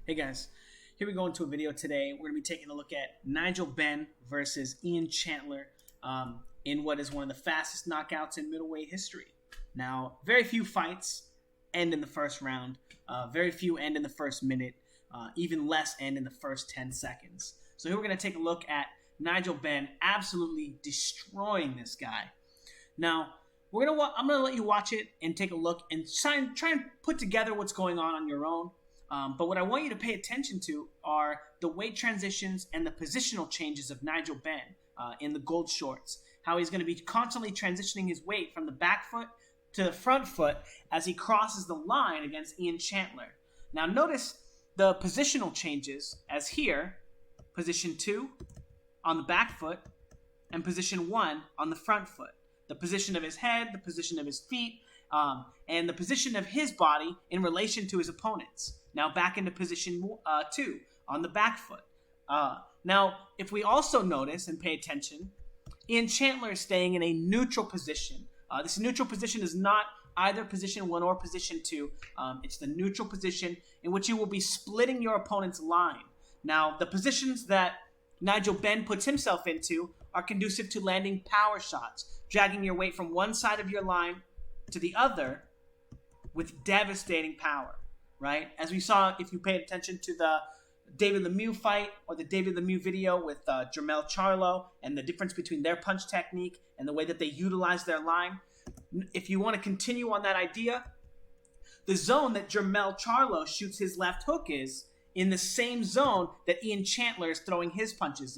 Hey guys, here we go into a video today. We're going to be taking a look at Nigel Benn versus Ian Chandler in what is one of the fastest knockouts in middleweight history. Now, very few fights end in the first round, very few end in the first minute, even less end in the first 10 seconds. So here we're going to take a look at Nigel Benn absolutely destroying this guy. Now, I'm going to let you watch it and take a look and try and put together what's going on your own. But what I want you to pay attention to are the weight transitions and the positional changes of Nigel Benn in the gold shorts. How he's going to be constantly transitioning his weight from the back foot to the front foot as he crosses the line against Ian Chandler. Now notice the positional changes as here, position 2 on the back foot and position 1 on the front foot. The position of his head, the position of his feet, and the position of his body in relation to his opponents. Now back into position 2 on the back foot. Now, if we also notice and pay attention, Ian Chandler is staying in a neutral position. This neutral position is not either position 1 or position 2. It's the neutral position in which you will be splitting your opponent's line. Now, the positions that Nigel Benn puts himself into are conducive to landing power shots, dragging your weight from one side of your line to the other with devastating power, right? As we saw, if you paid attention to the David Lemieux fight or the David Lemieux video with Jermell Charlo and the difference between their punch technique and the way that they utilize their line. If you want to continue on that idea, the zone that Jermell Charlo shoots his left hook is in the same zone that Ian Chandler is throwing his punches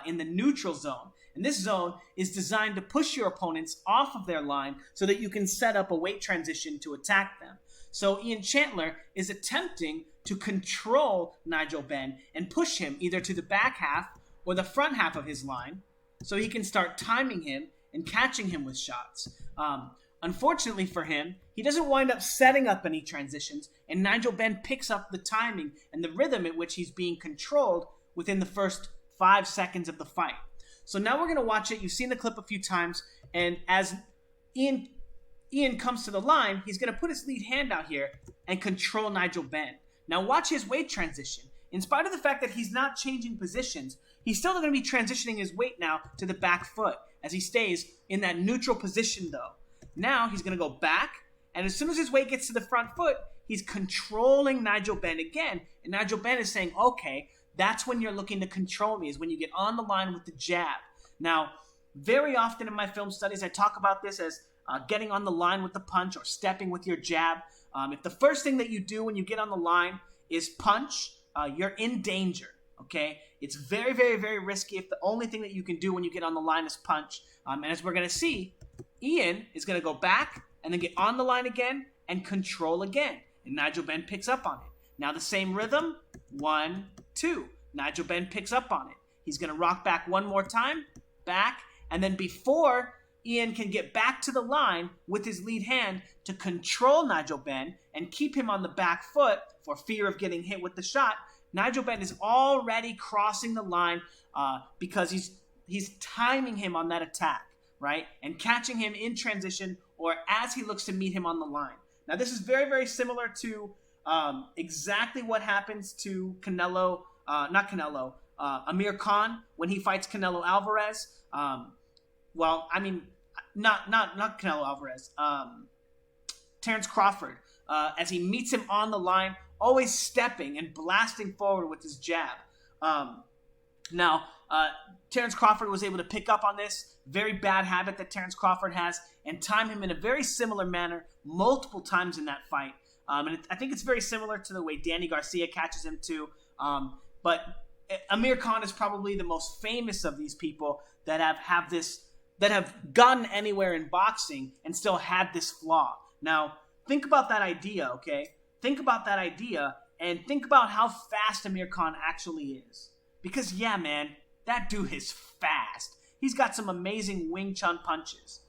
in the neutral zone. And this zone is designed to push your opponents off of their line so that you can set up a weight transition to attack them. So Ian Chandler is attempting to control Nigel Benn and push him either to the back half or the front half of his line so he can start timing him and catching him with shots. Unfortunately for him, he doesn't wind up setting up any transitions, and Nigel Benn picks up the timing and the rhythm at which he's being controlled within the first 5 seconds of the fight. So now we're going to watch it. You've seen the clip a few times, and as Ian comes to the line, he's going to put his lead hand out here and control Nigel Benn. Now watch his weight transition. In spite of the fact that he's not changing positions, he's still going to be transitioning his weight now to the back foot as he stays in that neutral position though. Now he's going to go back, and as soon as his weight gets to the front foot, he's controlling Nigel Benn again, and Nigel Benn is saying, okay, that's when you're looking to control me, is when you get on the line with the jab. Now, very often in my film studies, I talk about this as getting on the line with the punch or stepping with your jab. If the first thing that you do when you get on the line is punch, you're in danger, okay? It's very, very, very risky if the only thing that you can do when you get on the line is punch. And as we're going to see, Ian is going to go back and then get on the line again and control again. And Nigel Benn picks up on it. Now the same rhythm, 1, 2. Nigel Benn picks up on it. He's going to rock back one more time, back, and then before Ian can get back to the line with his lead hand to control Nigel Benn and keep him on the back foot for fear of getting hit with the shot, Nigel Benn is already crossing the line because he's timing him on that attack, right? And catching him in transition or as he looks to meet him on the line. Now this is very, very similar to exactly what happens to Amir Khan when he fights Canelo Alvarez. Not Canelo Alvarez. Terence Crawford, as he meets him on the line, always stepping and blasting forward with his jab. Terence Crawford was able to pick up on this very bad habit that Terence Crawford has and time him in a very similar manner multiple times in that fight. I think it's very similar to the way Danny Garcia catches him too. But Amir Khan is probably the most famous of these people that have gotten anywhere in boxing and still had this flaw. Now, think about that idea, okay? Think about that idea and think about how fast Amir Khan actually is. Because, yeah, man, that dude is fast. He's got some amazing Wing Chun punches.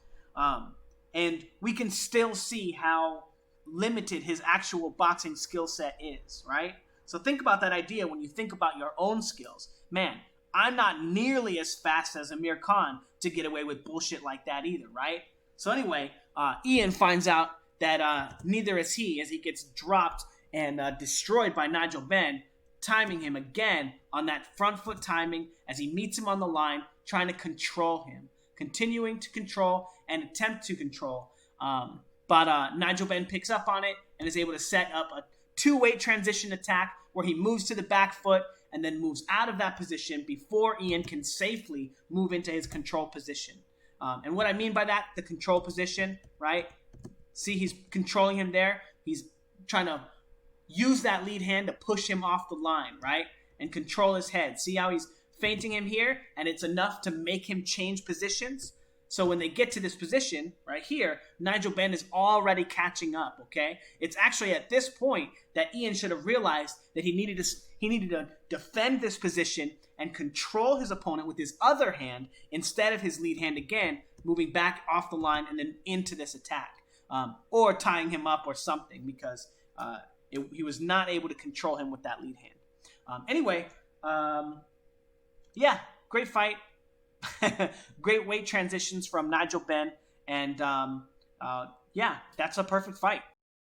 And we can still see how limited his actual boxing skill set is, right? So think about that idea when you think about your own skills. Man, I'm not nearly as fast as Amir Khan to get away with bullshit like that either, right? So anyway, Ian finds out that neither is he as he gets dropped and destroyed by Nigel Benn timing him again on that front foot timing as he meets him on the line, trying to control him, continuing to control and attempt to control. But Nigel Benn picks up on it and is able to set up a two-weight transition attack where he moves to the back foot and then moves out of that position before Ian can safely move into his control position. And what I mean by that, the control position, right? See, he's controlling him there. He's trying to use that lead hand to push him off the line, right? And control his head. See how he's feinting him here? And it's enough to make him change positions. So when they get to this position right here, Nigel Benn is already catching up, okay? It's actually at this point that Ian should have realized that he needed to defend this position and control his opponent with his other hand instead of his lead hand again, moving back off the line and then into this attack. Or tying him up or something because he was not able to control him with that lead hand. Anyway, yeah, great fight. Great weight transitions from Nigel Benn. And yeah, that's a perfect fight.